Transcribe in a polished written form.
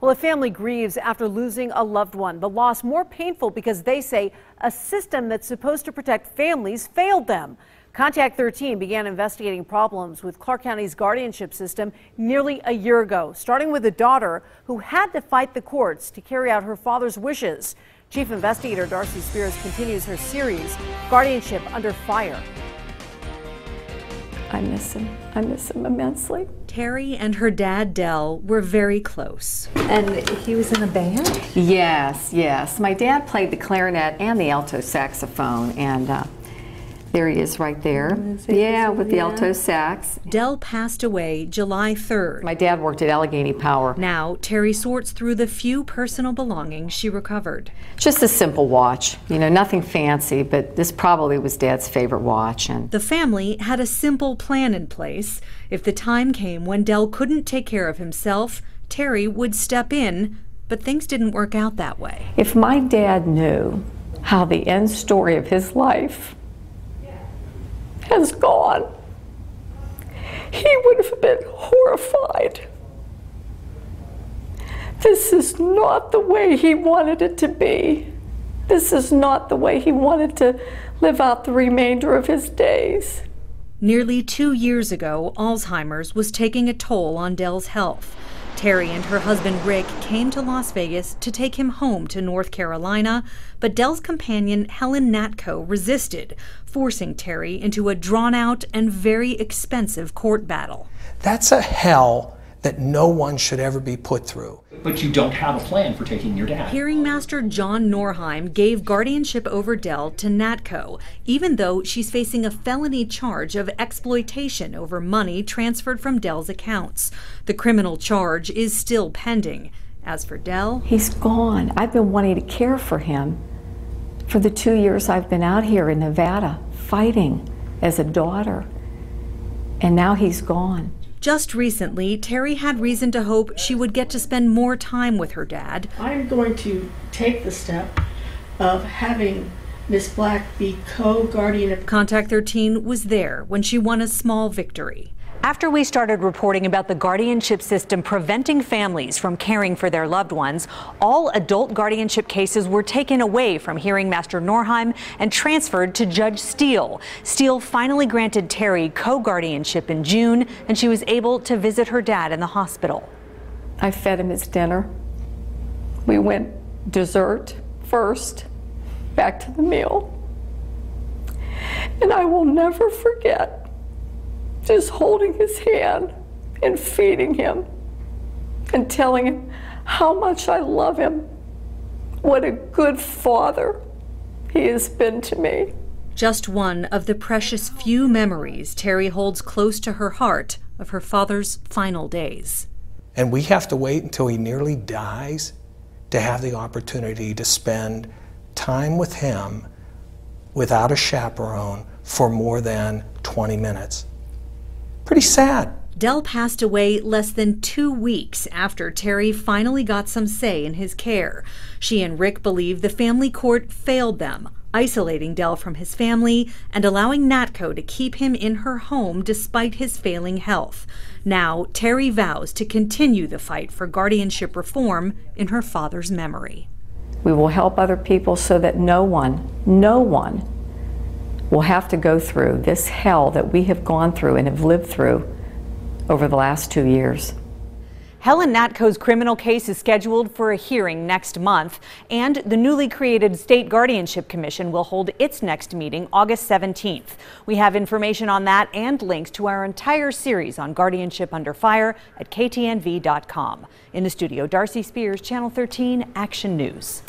Well, a family grieves after losing a loved one. The loss more painful because they say a system that's supposed to protect families failed them. Contact 13 began investigating problems with Clark County's guardianship system nearly a year ago, starting with a daughter who had to fight the courts to carry out her father's wishes. Chief Investigator Darcy Spears continues her series, Guardianship Under Fire. I miss him immensely. Terry and her dad, Del, were very close. And he was in a band? Yes. My dad played the clarinet and the alto saxophone, and there he is right there. Yeah, with the alto sax. Del passed away July 3rd. My dad worked at Allegheny Power. Now, Terry sorts through the few personal belongings she recovered. Just a simple watch, you know, nothing fancy, but this probably was Dad's favorite watch. And the family had a simple plan in place. If the time came when Del couldn't take care of himself, Terry would step in, but things didn't work out that way. If my dad knew how the end story of his life has gone, he would have been horrified. This is not the way he wanted it to be. This is not the way he wanted to live out the remainder of his days. Nearly 2 years ago, Alzheimer's was taking a toll on Del's health. Terry and her husband Rick came to Las Vegas to take him home to North Carolina, but Del's companion Helen Natko resisted, forcing Terry into a drawn-out and very expensive court battle. That's a hell that no one should ever be put through. But you don't have a plan for taking your dad. Hearing Master John Norheim gave guardianship over Del to Natko, even though she's facing a felony charge of exploitation over money transferred from Del's accounts. The criminal charge is still pending. As for Del, he's gone. I've been wanting to care for him for the 2 years I've been out here in Nevada fighting as a daughter, and now he's gone. Just recently, Terry had reason to hope she would get to spend more time with her dad. I'm going to take the step of having Miss Black be co-guardian. Contact 13 was there when she won a small victory. After we started reporting about the guardianship system preventing families from caring for their loved ones, all adult guardianship cases were taken away from Hearing Master Norheim and transferred to Judge Steele. Steele finally granted Terry co-guardianship in June, and she was able to visit her dad in the hospital. I fed him his dinner. We went dessert first, back to the meal. And I will never forget just holding his hand and feeding him and telling him how much I love him. What a good father he has been to me. Just one of the precious few memories Terry holds close to her heart of her father's final days. And we have to wait until he nearly dies to have the opportunity to spend time with him without a chaperone for more than 20 minutes. Pretty sad. Del passed away less than 2 weeks after Terry finally got some say in his care. She and Rick believe the family court failed them, isolating Del from his family and allowing Natko to keep him in her home despite his failing health. Now, Terry vows to continue the fight for guardianship reform in her father's memory. We will help other people so that no one will have to go through this hell that we have gone through and have lived through over the last 2 years. Helen Natko's criminal case is scheduled for a hearing next month, and the newly created State Guardianship Commission will hold its next meeting August 17th. We have information on that and links to our entire series on Guardianship Under Fire at KTNV.com. In the studio, Darcy Spears, Channel 13 Action News.